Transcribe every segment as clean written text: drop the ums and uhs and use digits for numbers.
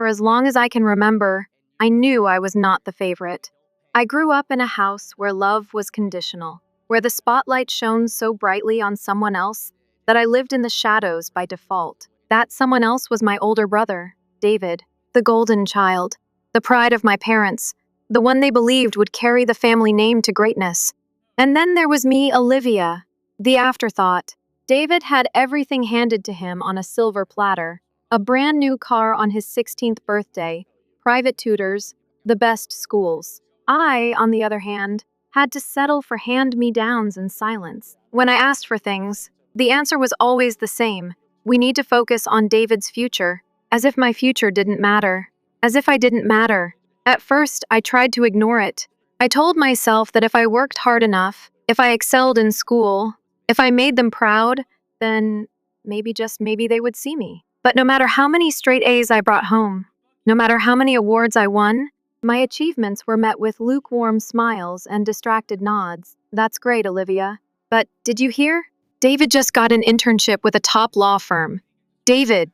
For as long as I can remember, I knew I was not the favorite. I grew up in a house where love was conditional, where the spotlight shone so brightly on someone else that I lived in the shadows by default. That someone else was my older brother, David, the golden child, the pride of my parents, the one they believed would carry the family name to greatness. And then there was me, Olivia, the afterthought. David had everything handed to him on a silver platter: a brand new car on his 16th birthday, private tutors, the best schools. I, on the other hand, had to settle for hand-me-downs and silence. When I asked for things, the answer was always the same: we need to focus on David's future, as if my future didn't matter. As if I didn't matter. At first, I tried to ignore it. I told myself that if I worked hard enough, if I excelled in school, if I made them proud, then maybe, just maybe, they would see me. But no matter how many straight A's I brought home, no matter how many awards I won, my achievements were met with lukewarm smiles and distracted nods. That's great, Olivia. But did you hear? David just got an internship with a top law firm. David,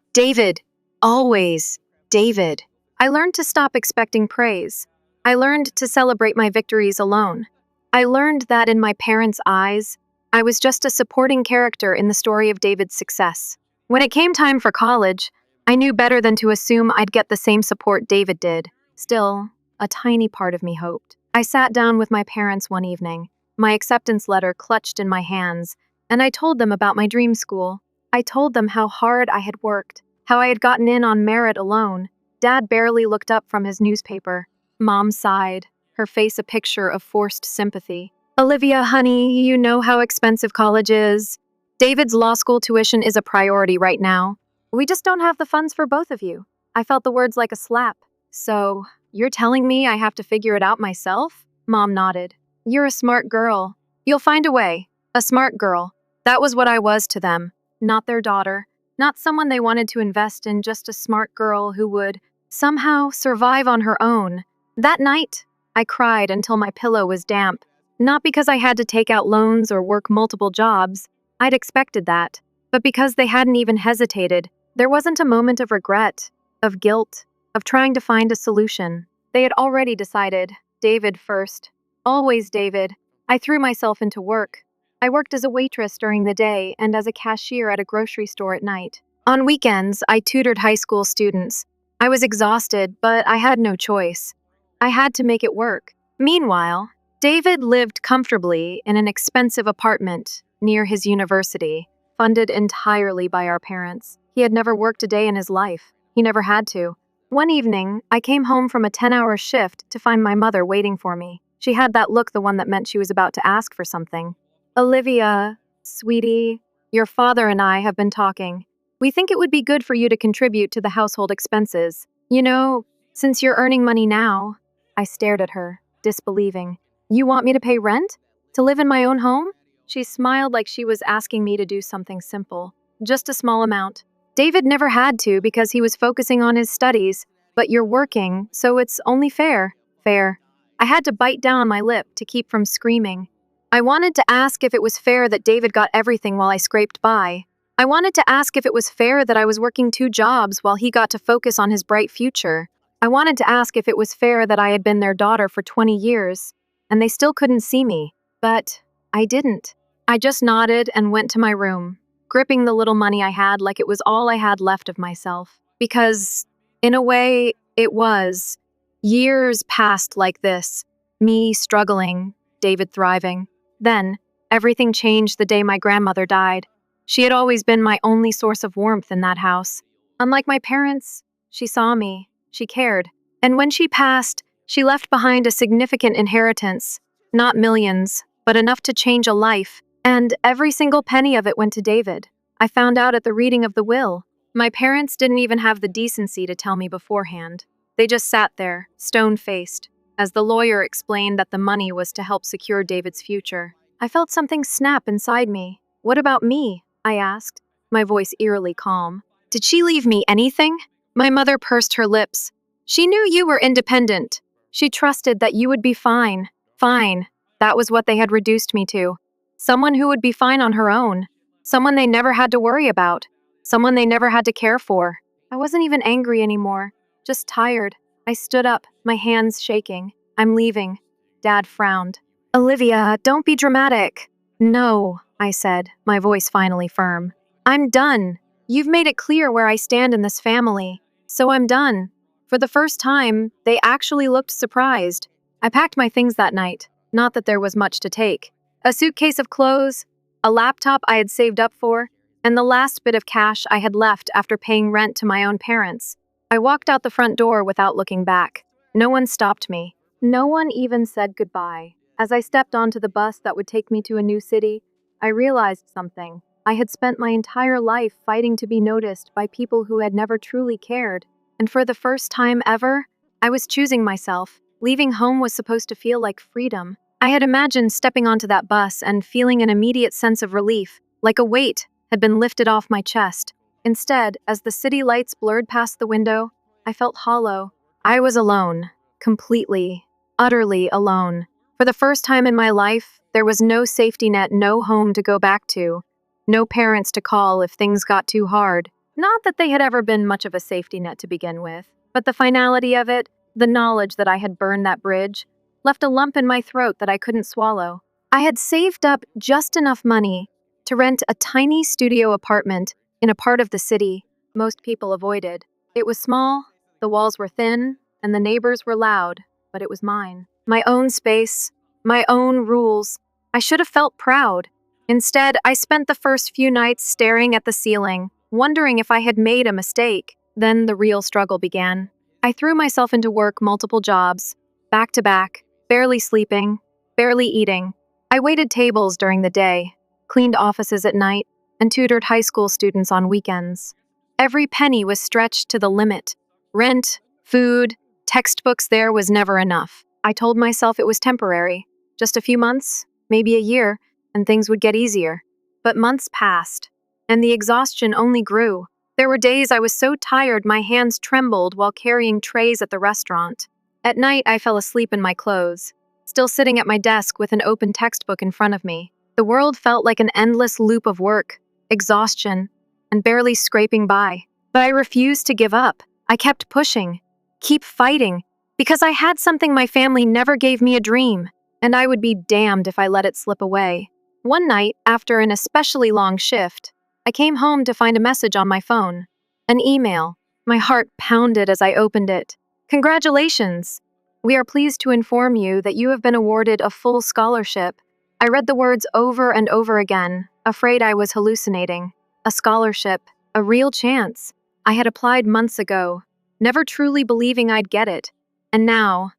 always David. I learned to stop expecting praise. I learned to celebrate my victories alone. I learned that in my parents' eyes, I was just a supporting character in the story of David's success. When it came time for college, I knew better than to assume I'd get the same support David did. Still, a tiny part of me hoped. I sat down with my parents one evening, my acceptance letter clutched in my hands, and I told them about my dream school. I told them how hard I had worked, how I had gotten in on merit alone. Dad barely looked up from his newspaper. Mom sighed, her face a picture of forced sympathy. Olivia, honey, you know how expensive college is. David's law school tuition is a priority right now. We just don't have the funds for both of you. I felt the words like a slap. So, you're telling me I have to figure it out myself? Mom nodded. You're a smart girl. You'll find a way. A smart girl. That was what I was to them. Not their daughter. Not someone they wanted to invest in, just a smart girl who would somehow survive on her own. That night, I cried until my pillow was damp. Not because I had to take out loans or work multiple jobs. I'd expected that. But because they hadn't even hesitated. There wasn't a moment of regret, of guilt, of trying to find a solution. They had already decided. David first. Always David. I threw myself into work. I worked as a waitress during the day and as a cashier at a grocery store at night. On weekends, I tutored high school students. I was exhausted, but I had no choice. I had to make it work. Meanwhile, David lived comfortably in an expensive apartment near his university, funded entirely by our parents. He had never worked a day in his life. He never had to. One evening, I came home from a 10-hour shift to find my mother waiting for me. She had that look, the one that meant she was about to ask for something. Olivia, sweetie, your father and I have been talking. We think it would be good for you to contribute to the household expenses. You know, since you're earning money now. I stared at her, disbelieving. You want me to pay rent? To live in my own home? She smiled like she was asking me to do something simple. Just a small amount. David never had to because he was focusing on his studies, but you're working, so it's only fair. Fair. I had to bite down on my lip to keep from screaming. I wanted to ask if it was fair that David got everything while I scraped by. I wanted to ask if it was fair that I was working 2 jobs while he got to focus on his bright future. I wanted to ask if it was fair that I had been their daughter for 20 years, and they still couldn't see me. But I didn't. I just nodded and went to my room, gripping the little money I had like it was all I had left of myself. Because, in a way, it was. Years passed like this. Me struggling, David thriving. Then, everything changed the day my grandmother died. She had always been my only source of warmth in that house. Unlike my parents, she saw me, she cared. And when she passed, she left behind a significant inheritance. Not millions, but enough to change a life. And every single penny of it went to David. I found out at the reading of the will. My parents didn't even have the decency to tell me beforehand. They just sat there, stone-faced, as the lawyer explained that the money was to help secure David's future. I felt something snap inside me. What about me? I asked, my voice eerily calm. Did she leave me anything? My mother pursed her lips. She knew you were independent. She trusted that you would be fine. Fine. That was what they had reduced me to. Someone who would be fine on her own. Someone they never had to worry about. Someone they never had to care for. I wasn't even angry anymore. Just tired. I stood up, my hands shaking. I'm leaving. Dad frowned. Olivia, don't be dramatic. No, I said, my voice finally firm. I'm done. You've made it clear where I stand in this family. So I'm done. For the first time, they actually looked surprised. I packed my things that night. Not that there was much to take. A suitcase of clothes, a laptop I had saved up for, and the last bit of cash I had left after paying rent to my own parents. I walked out the front door without looking back. No one stopped me. No one even said goodbye. As I stepped onto the bus that would take me to a new city, I realized something. I had spent my entire life fighting to be noticed by people who had never truly cared. And for the first time ever, I was choosing myself. Leaving home was supposed to feel like freedom. I had imagined stepping onto that bus and feeling an immediate sense of relief, like a weight had been lifted off my chest. Instead, as the city lights blurred past the window, I felt hollow. I was alone. Completely, utterly alone. For the first time in my life, there was no safety net, no home to go back to, no parents to call if things got too hard. Not that they had ever been much of a safety net to begin with, but the finality of it, the knowledge that I had burned that bridge, left a lump in my throat that I couldn't swallow. I had saved up just enough money to rent a tiny studio apartment in a part of the city most people avoided. It was small, the walls were thin, and the neighbors were loud, but it was mine. My own space, my own rules. I should have felt proud. Instead, I spent the first few nights staring at the ceiling, wondering if I had made a mistake. Then the real struggle began. I threw myself into work, multiple jobs, back to back, barely sleeping, barely eating. I waited tables during the day, cleaned offices at night, and tutored high school students on weekends. Every penny was stretched to the limit. Rent, food, textbooks, there was never enough. I told myself it was temporary. Just a few months, maybe a year, and things would get easier. But months passed, and the exhaustion only grew. There were days I was so tired my hands trembled while carrying trays at the restaurant. At night, I fell asleep in my clothes, still sitting at my desk with an open textbook in front of me. The world felt like an endless loop of work, exhaustion, and barely scraping by. But I refused to give up. I kept pushing, keep fighting, because I had something my family never gave me, a dream, and I would be damned if I let it slip away. One night, after an especially long shift, I came home to find a message on my phone. An email. My heart pounded as I opened it. Congratulations! We are pleased to inform you that you have been awarded a full scholarship. I read the words over and over again, afraid I was hallucinating. A scholarship, a real chance. I had applied months ago, never truly believing I'd get it. And now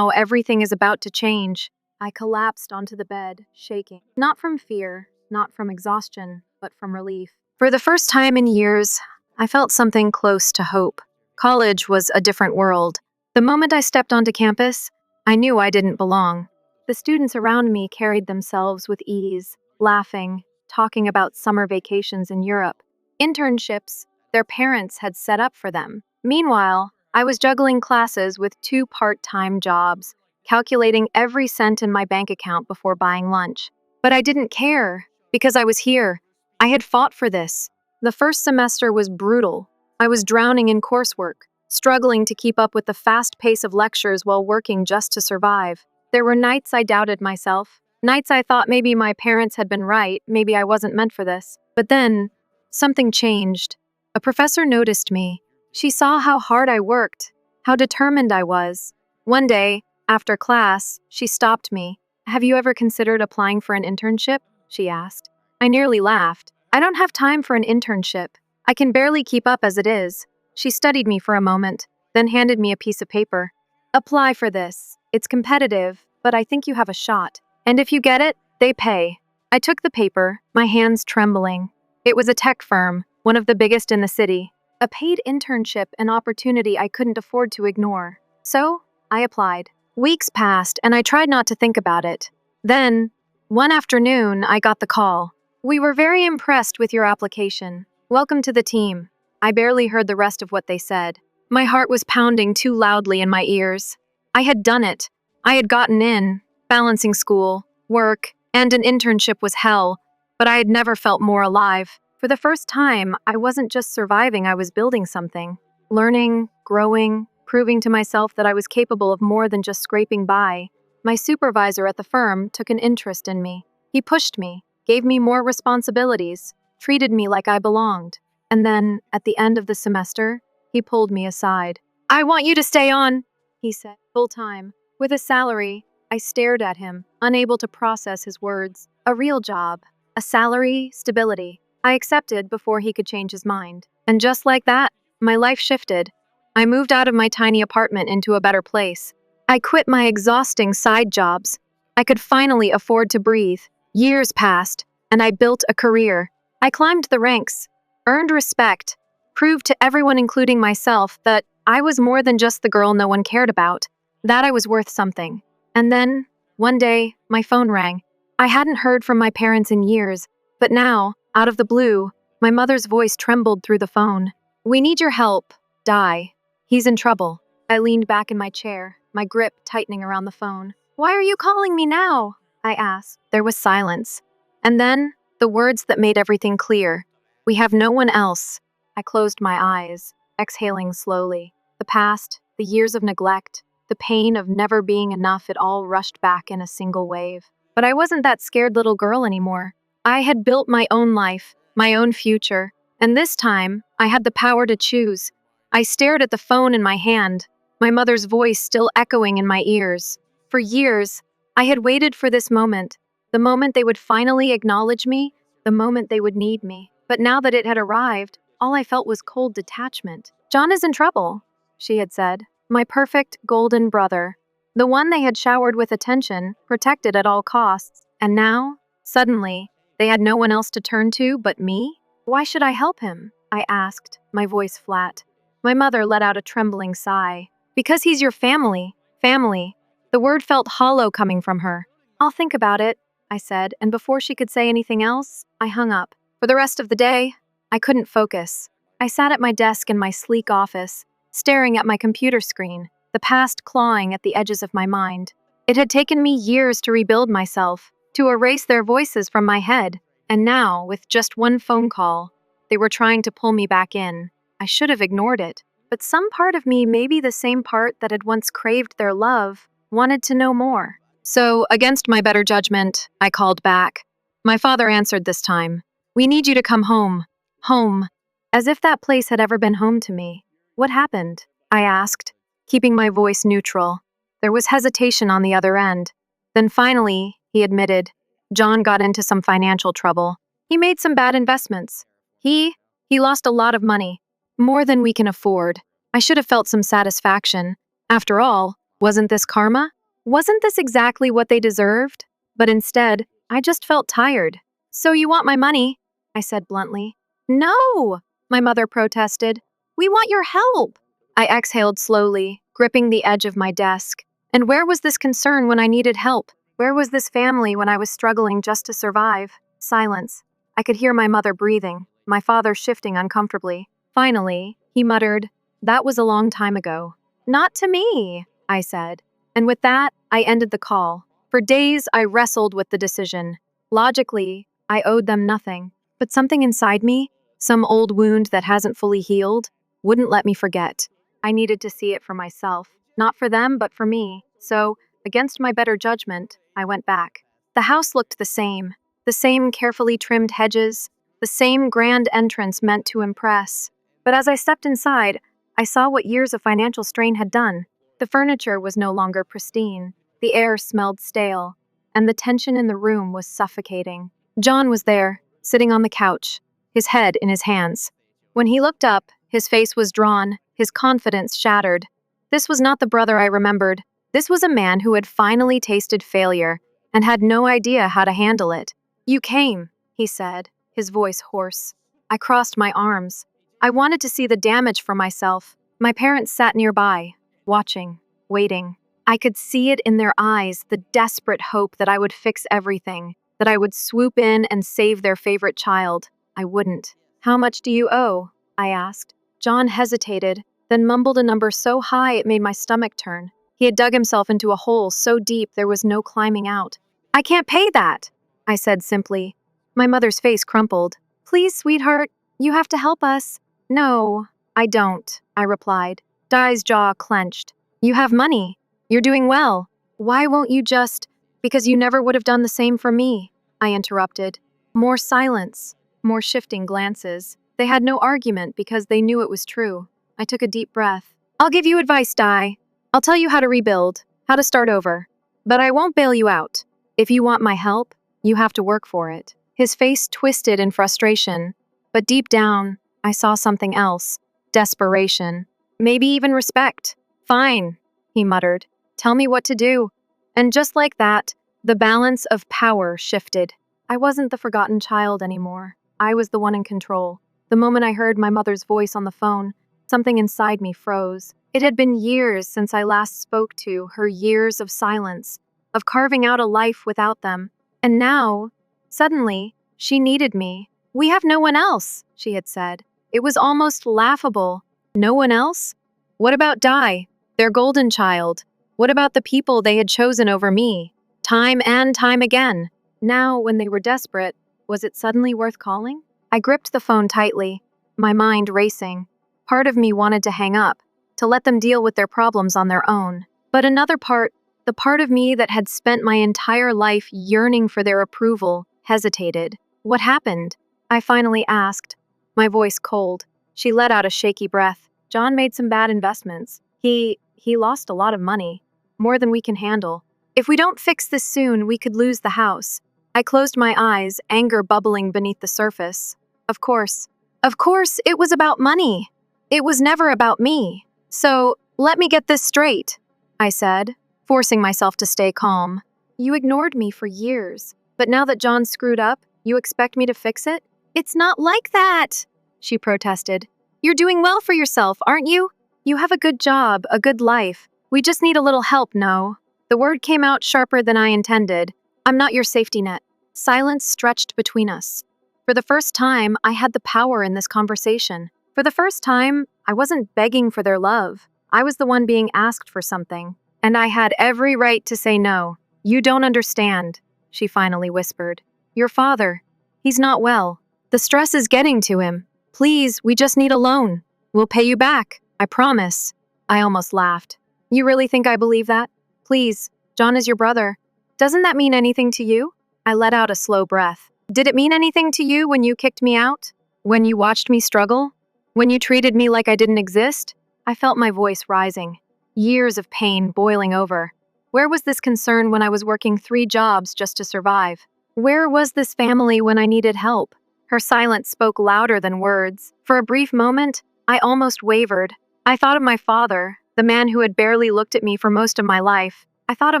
everything is about to change. I collapsed onto the bed, shaking. Not from fear, not from exhaustion, but from relief. For the first time in years, I felt something close to hope. College was a different world. The moment I stepped onto campus, I knew I didn't belong. The students around me carried themselves with ease, laughing, talking about summer vacations in Europe, internships their parents had set up for them. Meanwhile, I was juggling classes with 2 part-time jobs, calculating every cent in my bank account before buying lunch. But I didn't care, because I was here. I had fought for this. The first semester was brutal. I was drowning in coursework, struggling to keep up with the fast pace of lectures while working just to survive. There were nights I doubted myself, nights I thought maybe my parents had been right, maybe I wasn't meant for this. But then, something changed. A professor noticed me. She saw how hard I worked, how determined I was. One day, after class, she stopped me. "Have you ever considered applying for an internship?" she asked. I nearly laughed. "I don't have time for an internship. I can barely keep up as it is." She studied me for a moment, then handed me a piece of paper. "Apply for this. It's competitive, but I think you have a shot. And if you get it, they pay." I took the paper, my hands trembling. It was a tech firm, one of the biggest in the city. A paid internship, an opportunity I couldn't afford to ignore. So, I applied. Weeks passed, and I tried not to think about it. Then, one afternoon, I got the call. "We were very impressed with your application. Welcome to the team." I barely heard the rest of what they said. My heart was pounding too loudly in my ears. I had done it. I had gotten in. Balancing school, work, and an internship was hell, but I had never felt more alive. For the first time, I wasn't just surviving, I was building something. Learning, growing, proving to myself that I was capable of more than just scraping by. My supervisor at the firm took an interest in me. He pushed me, gave me more responsibilities, treated me like I belonged. And then, at the end of the semester, he pulled me aside. "I want you to stay on," he said, full time. With a salary, I stared at him, unable to process his words. A real job, a salary, stability. I accepted before he could change his mind. And just like that, my life shifted. I moved out of my tiny apartment into a better place. I quit my exhausting side jobs. I could finally afford to breathe. Years passed, and I built a career. I climbed the ranks, earned respect, proved to everyone, including myself, that I was more than just the girl no one cared about, that I was worth something. And then, one day, my phone rang. I hadn't heard from my parents in years, but now, out of the blue, my mother's voice trembled through the phone. "We need your help. Di. He's in trouble." I leaned back in my chair, my grip tightening around the phone. "Why are you calling me now?" I asked. There was silence. And then, the words that made everything clear. "We have no one else." I closed my eyes, exhaling slowly. The past, the years of neglect, the pain of never being enough, it all rushed back in a single wave. But I wasn't that scared little girl anymore. I had built my own life, my own future, and this time, I had the power to choose. I stared at the phone in my hand, my mother's voice still echoing in my ears. For years, I had waited for this moment, the moment they would finally acknowledge me, the moment they would need me. But now that it had arrived, all I felt was cold detachment. "John is in trouble," she had said. My perfect golden brother. The one they had showered with attention, protected at all costs. And now, suddenly, they had no one else to turn to but me? "Why should I help him?" I asked, my voice flat. My mother let out a trembling sigh. "Because he's your family. Family." The word felt hollow coming from her. "I'll think about it," I said, and before she could say anything else, I hung up. For the rest of the day, I couldn't focus. I sat at my desk in my sleek office, staring at my computer screen, the past clawing at the edges of my mind. It had taken me years to rebuild myself, to erase their voices from my head, and now, with just one phone call, they were trying to pull me back in. I should have ignored it, but some part of me, maybe the same part that had once craved their love, wanted to know more. So, against my better judgment, I called back. My father answered this time. "We need you to come home." Home. As if that place had ever been home to me. "What happened?" I asked, keeping my voice neutral. There was hesitation on the other end. Then finally, he admitted, "John got into some financial trouble. He made some bad investments. He lost a lot of money. More than we can afford. I should have felt some satisfaction. After all, wasn't this karma? Wasn't this exactly what they deserved? But instead, I just felt tired. "So you want my money?" I said bluntly. "No!" my mother protested. "We want your help." I exhaled slowly, gripping the edge of my desk. And where was this concern when I needed help? Where was this family when I was struggling just to survive? Silence. I could hear my mother breathing, my father shifting uncomfortably. Finally, he muttered, "That was a long time ago." "Not to me," I said. And with that, I ended the call. For days, I wrestled with the decision. Logically, I owed them nothing. But something inside me, some old wound that hasn't fully healed, wouldn't let me forget. I needed to see it for myself. Not for them, but for me. So, against my better judgment, I went back. The house looked the same carefully trimmed hedges, the same grand entrance meant to impress. But as I stepped inside, I saw what years of financial strain had done. The furniture was no longer pristine, the air smelled stale, and the tension in the room was suffocating. John was there, sitting on the couch, his head in his hands. When he looked up, his face was drawn, his confidence shattered. This was not the brother I remembered. This was a man who had finally tasted failure and had no idea how to handle it. "You came," he said, his voice hoarse. I crossed my arms. I wanted to see the damage for myself. My parents sat nearby, watching, waiting. I could see it in their eyes, the desperate hope that I would fix everything, that I would swoop in and save their favorite child. I wouldn't. "How much do you owe?" I asked. John hesitated, then mumbled a number so high it made my stomach turn. He had dug himself into a hole so deep there was no climbing out. "I can't pay that," I said simply. My mother's face crumpled. "Please, sweetheart, you have to help us." "No, I don't," I replied. Dai's jaw clenched. You have money. You're doing well. Why won't you just— Because you never would have done the same for me, I interrupted. More silence, more shifting glances. They had no argument because they knew it was true. I took a deep breath. I'll give you advice, Dai. I'll tell you how to rebuild, how to start over. But I won't bail you out. If you want my help, you have to work for it. His face twisted in frustration, but deep down, I saw something else. Desperation. Maybe even respect. Fine, he muttered. Tell me what to do. And just like that, the balance of power shifted. I wasn't the forgotten child anymore. I was the one in control. The moment I heard my mother's voice on the phone, something inside me froze. It had been years since I last spoke to her, years of silence, of carving out a life without them. And now, suddenly, she needed me. We have no one else, she had said. It was almost laughable. No one else? What about Dai, their golden child? What about the people they had chosen over me? Time and time again. Now, when they were desperate, was it suddenly worth calling? I gripped the phone tightly, my mind racing. Part of me wanted to hang up, to let them deal with their problems on their own. But another part, the part of me that had spent my entire life yearning for their approval, hesitated. What happened? I finally asked, my voice cold. She let out a shaky breath. John made some bad investments. He lost a lot of money, more than we can handle. If we don't fix this soon, we could lose the house. I closed my eyes, anger bubbling beneath the surface. Of course, it was about money. It was never about me. So, let me get this straight, I said, forcing myself to stay calm. You ignored me for years, but now that John screwed up, you expect me to fix it? It's not like that, she protested. You're doing well for yourself, aren't you? You have a good job, a good life. We just need a little help, no? The word came out sharper than I intended. I'm not your safety net. Silence stretched between us. For the first time, I had the power in this conversation. For the first time, I wasn't begging for their love. I was the one being asked for something. And I had every right to say no. You don't understand, she finally whispered. Your father, he's not well. The stress is getting to him. Please, we just need a loan. We'll pay you back, I promise. I almost laughed. You really think I believe that? Please, John is your brother. Doesn't that mean anything to you? I let out a slow breath. Did it mean anything to you when you kicked me out? When you watched me struggle? When you treated me like I didn't exist? I felt my voice rising. Years of pain boiling over. Where was this concern when I was working 3 jobs just to survive? Where was this family when I needed help? Her silence spoke louder than words. For a brief moment, I almost wavered. I thought of my father, the man who had barely looked at me for most of my life. I thought of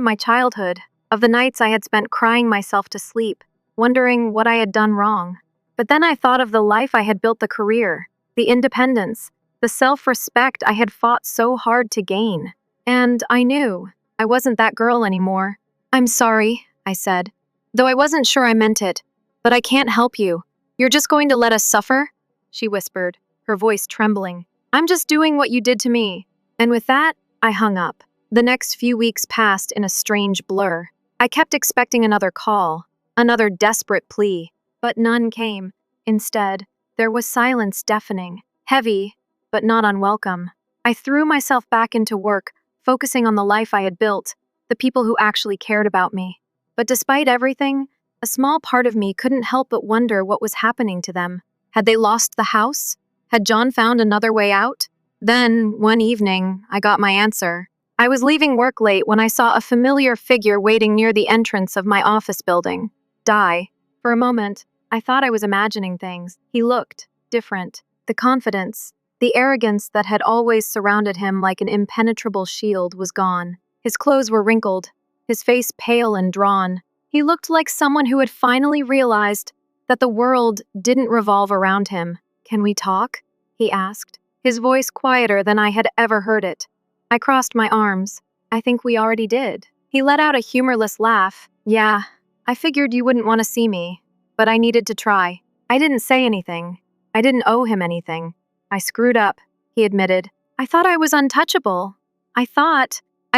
my childhood, of the nights I had spent crying myself to sleep, wondering what I had done wrong. But then I thought of the life I had built, the career, the independence, the self-respect I had fought so hard to gain. And I knew I wasn't that girl anymore. I'm sorry, I said, though I wasn't sure I meant it. But I can't help you. You're just going to let us suffer? She whispered, her voice trembling. I'm just doing what you did to me. And with that, I hung up. The next few weeks passed in a strange blur. I kept expecting another call, another desperate plea, but none came. Instead, there was silence, deafening, heavy, but not unwelcome. I threw myself back into work, focusing on the life I had built, the people who actually cared about me. But despite everything, a small part of me couldn't help but wonder what was happening to them. Had they lost the house? Had John found another way out? Then, one evening, I got my answer. I was leaving work late when I saw a familiar figure waiting near the entrance of my office building. Dai. For a moment, I thought I was imagining things. He looked different. The confidence, the arrogance that had always surrounded him like an impenetrable shield was gone. His clothes were wrinkled, his face pale and drawn. He looked like someone who had finally realized that the world didn't revolve around him. Can we talk? He asked, his voice quieter than I had ever heard it. I crossed my arms. I think we already did. He let out a humorless laugh. Yeah, I figured you wouldn't want to see me, but I needed to try. I didn't say anything. I didn't owe him anything. I screwed up, he admitted. I thought I was untouchable. I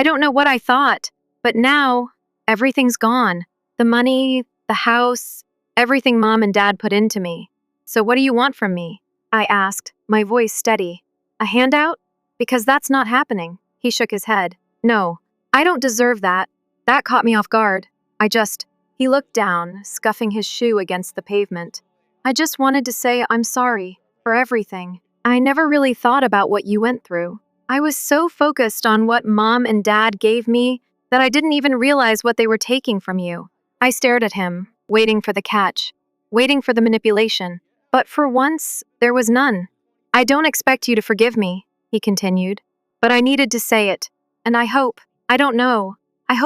don't know what I thought, but now everything's gone. The money, the house, everything Mom and Dad put into me. So what do you want from me? I asked, my voice steady. A handout? Because that's not happening. He shook his head. No, I don't deserve that. That caught me off guard. He looked down, scuffing his shoe against the pavement. I just wanted to say I'm sorry for everything. I never really thought about what you went through. I was so focused on what Mom and Dad gave me that I didn't even realize what they were taking from you. I stared at him, waiting for the catch, waiting for the manipulation. But for once, there was none. I don't expect you to forgive me, he continued. But I needed to say it. And I hope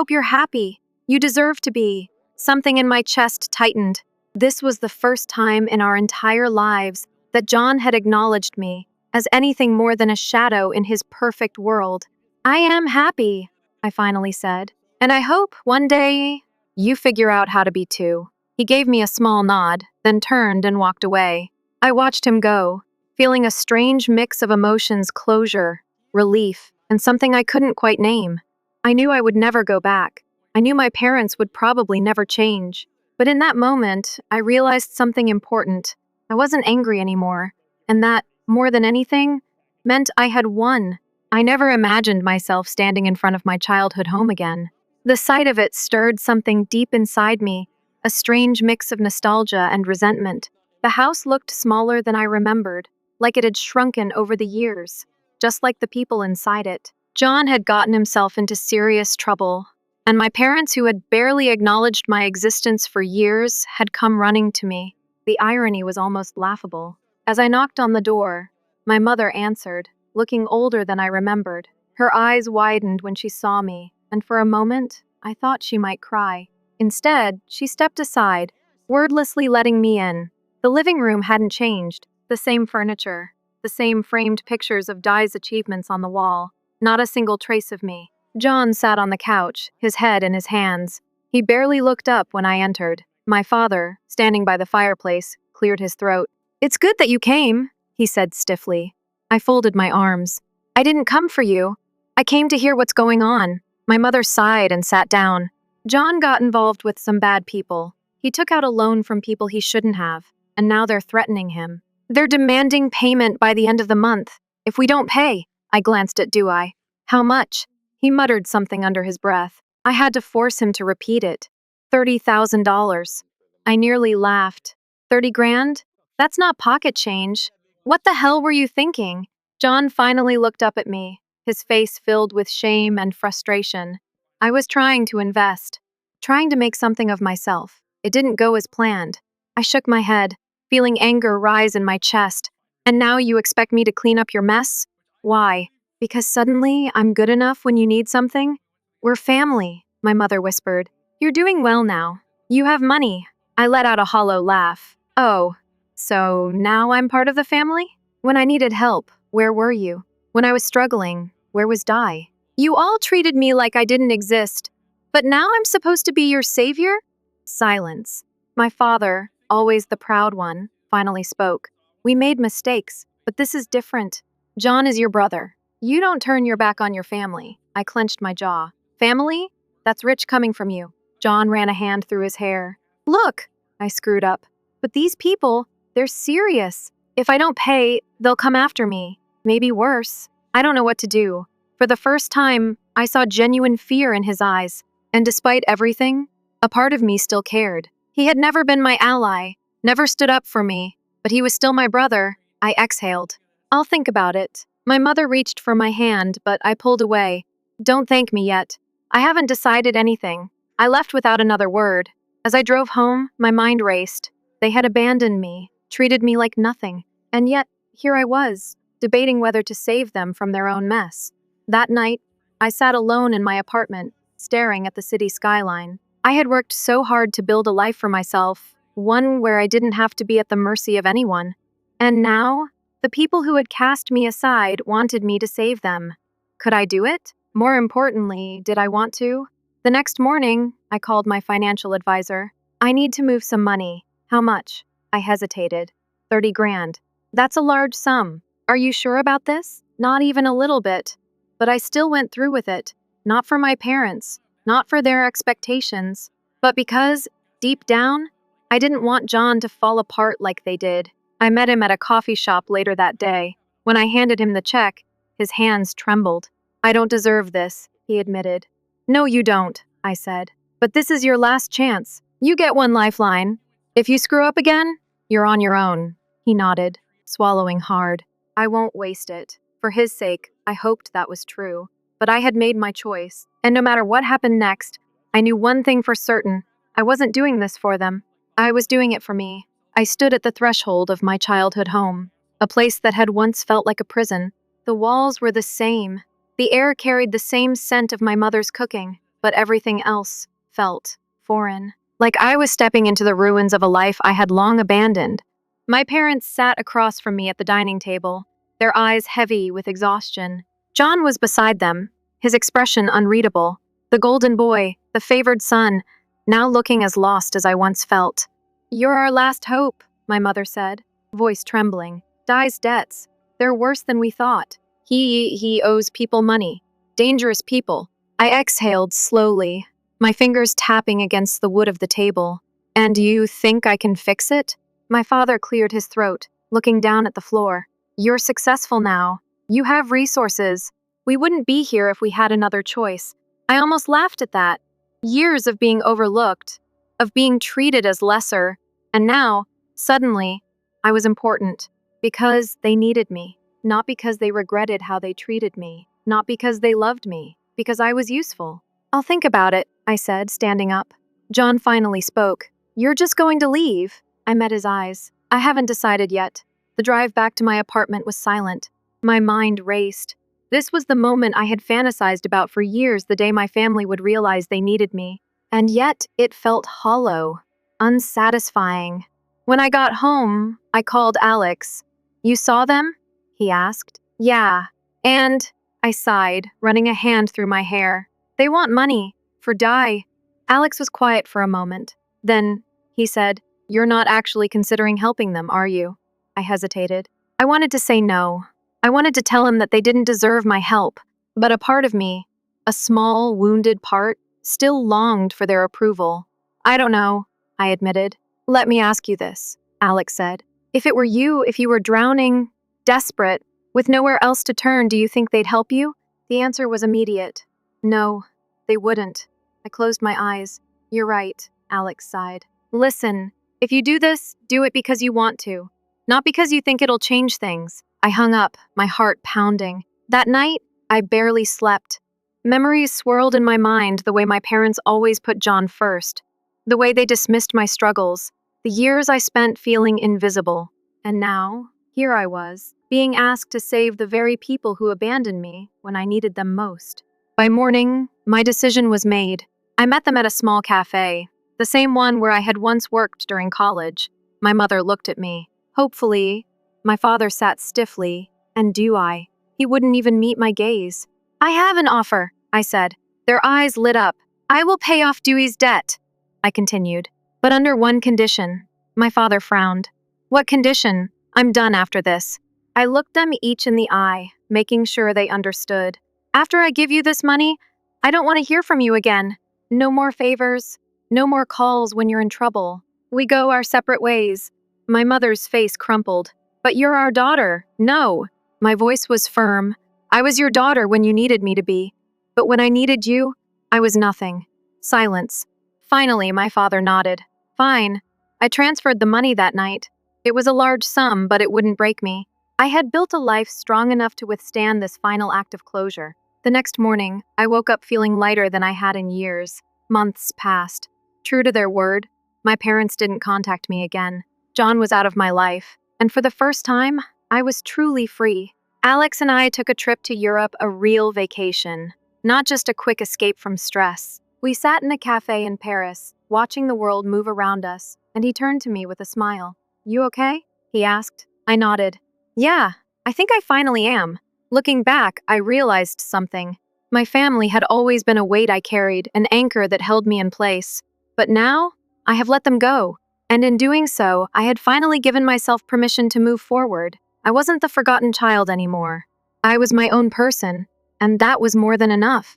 you're happy. You deserve to be. Something in my chest tightened. This was the first time in our entire lives that John had acknowledged me as anything more than a shadow in his perfect world. I am happy, I finally said. And I hope one day you figure out how to be too. He gave me a small nod, then turned and walked away. I watched him go, feeling a strange mix of emotions: closure, relief, and something I couldn't quite name. I knew I would never go back. I knew my parents would probably never change. But in that moment, I realized something important. I wasn't angry anymore. And that, more than anything, meant I had won. I never imagined myself standing in front of my childhood home again. The sight of it stirred something deep inside me, a strange mix of nostalgia and resentment. The house looked smaller than I remembered, like it had shrunken over the years, just like the people inside it. John had gotten himself into serious trouble, and my parents, who had barely acknowledged my existence for years, had come running to me. The irony was almost laughable. As I knocked on the door, my mother answered, looking older than I remembered. Her eyes widened when she saw me, and for a moment, I thought she might cry. Instead, she stepped aside, wordlessly letting me in. The living room hadn't changed. The same furniture, the same framed pictures of Di's achievements on the wall. Not a single trace of me. John sat on the couch, his head in his hands. He barely looked up when I entered. My father, standing by the fireplace, cleared his throat. "It's good that you came," he said stiffly. I folded my arms. "I didn't come for you. I came to hear what's going on." My mother sighed and sat down. John got involved with some bad people. He took out a loan from people he shouldn't have, and now they're threatening him. They're demanding payment by the end of the month. If we don't pay, I glanced at Dewey. How much? He muttered something under his breath. I had to force him to repeat it. $30,000. I nearly laughed. 30 grand? That's not pocket change. What the hell were you thinking? John finally looked up at me, his face filled with shame and frustration. I was trying to invest, trying to make something of myself. It didn't go as planned. I shook my head, feeling anger rise in my chest. And now you expect me to clean up your mess? Why? Because suddenly I'm good enough when you need something? We're family, my mother whispered. You're doing well now. You have money. I let out a hollow laugh. Oh, so now I'm part of the family? When I needed help, where were you? When I was struggling, where was Di? You all treated me like I didn't exist. But now I'm supposed to be your savior? Silence. My father, always the proud one, finally spoke. We made mistakes, but this is different. John is your brother. You don't turn your back on your family. I clenched my jaw. Family? That's rich coming from you. John ran a hand through his hair. Look, I screwed up. But these people, they're serious. If I don't pay, they'll come after me. Maybe worse. I don't know what to do. For the first time, I saw genuine fear in his eyes. And despite everything, a part of me still cared. He had never been my ally, never stood up for me, but he was still my brother. I exhaled. I'll think about it. My mother reached for my hand, but I pulled away. Don't thank me yet. I haven't decided anything. I left without another word. As I drove home, my mind raced. They had abandoned me, treated me like nothing. And yet, here I was, debating whether to save them from their own mess. That night, I sat alone in my apartment, staring at the city skyline. I had worked so hard to build a life for myself, one where I didn't have to be at the mercy of anyone. And now, the people who had cast me aside wanted me to save them. Could I do it? More importantly, did I want to? The next morning, I called my financial advisor. I need to move some money. How much? I hesitated. 30 grand. That's a large sum. Are you sure about this? Not even a little bit. But I still went through with it. Not for my parents, not for their expectations, but because, deep down, I didn't want John to fall apart like they did. I met him at a coffee shop later that day. When I handed him the check, His hands trembled. "I don't deserve this," he admitted. "No, you don't," I said. "But this is your last chance. You get one lifeline. If you screw up again, you're on your own." He nodded, swallowing hard. "I won't waste it." For his sake, I hoped that was true. But I had made my choice, and no matter what happened next, I knew one thing for certain. I wasn't doing this for them. I was doing it for me. I stood at the threshold of my childhood home, a place that had once felt like a prison. The walls were the same. The air carried the same scent of my mother's cooking, but everything else felt foreign. Like I was stepping into the ruins of a life I had long abandoned. My parents sat across from me at the dining table, their eyes heavy with exhaustion. John was beside them, his expression unreadable. The golden boy, the favored son, now looking as lost as I once felt. "You're our last hope," my mother said, voice trembling. "Di's debts. They're worse than we thought. He owes people money. Dangerous people." I exhaled slowly, my fingers tapping against the wood of the table. "And you think I can fix it?" My father cleared his throat, looking down at the floor. "You're successful now. You have resources. We wouldn't be here if we had another choice." I almost laughed at that. Years of being overlooked, of being treated as lesser, and now, suddenly, I was important. Because they needed me. Not because they regretted how they treated me. Not because they loved me. Because I was useful. "I'll think about it," I said, standing up. John finally spoke. "You're just going to leave?" I met his eyes. "I haven't decided yet." The drive back to my apartment was silent. My mind raced. This was the moment I had fantasized about for years, the day my family would realize they needed me. And yet, it felt hollow, unsatisfying. When I got home, I called Alex. "You saw them?" he asked. "Yeah." "And?" I sighed, running a hand through my hair. "They want money. For Di." Alex was quiet for a moment. Then, he said, "You're not actually considering helping them, are you?" I hesitated. I wanted to say no. I wanted to tell him that they didn't deserve my help. But a part of me, a small, wounded part, still longed for their approval. "I don't know," I admitted. "Let me ask you this," Alex said. If it were you, if you were drowning, desperate, with nowhere else to turn, do you think they'd help you?" The answer was immediate. No, they wouldn't. I closed my eyes. "You're right," Alex sighed. "Listen, if you do this, do it because you want to. Not because you think it'll change things." I hung up, my heart pounding. That night, I barely slept. Memories swirled in my mind, the way my parents always put John first, the way they dismissed my struggles, the years I spent feeling invisible. And now, here I was, being asked to save the very people who abandoned me when I needed them most. By morning, my decision was made. I met them at a small cafe, the same one where I had once worked during college. My mother looked at me. Hopefully, my father sat stiffly, and he wouldn't even meet my gaze. "I have an offer," I said. Their eyes lit up. "I will pay off Dewey's debt," I continued. "But under one condition." My father frowned. "What condition?" "I'm done after this." I looked them each in the eye, making sure they understood. "After I give you this money, I don't want to hear from you again. No more favors. No more calls when you're in trouble. We go our separate ways." My mother's face crumpled. "But you're our daughter." "No." My voice was firm. "I was your daughter when you needed me to be. But when I needed you, I was nothing." Silence. Finally, my father nodded. "Fine." I transferred the money that night. It was a large sum, but it wouldn't break me. I had built a life strong enough to withstand this final act of closure. The next morning, I woke up feeling lighter than I had in years. Months passed. True to their word, my parents didn't contact me again. John was out of my life. And for the first time, I was truly free. Alex and I took a trip to Europe, a real vacation, not just a quick escape from stress. We sat in a cafe in Paris, watching the world move around us, and he turned to me with a smile. "You okay?" he asked. I nodded. "Yeah, I think I finally am." Looking back, I realized something. My family had always been a weight I carried, an anchor that held me in place. But now, I have let them go. And in doing so, I had finally given myself permission to move forward. I wasn't the forgotten child anymore. I was my own person, and that was more than enough.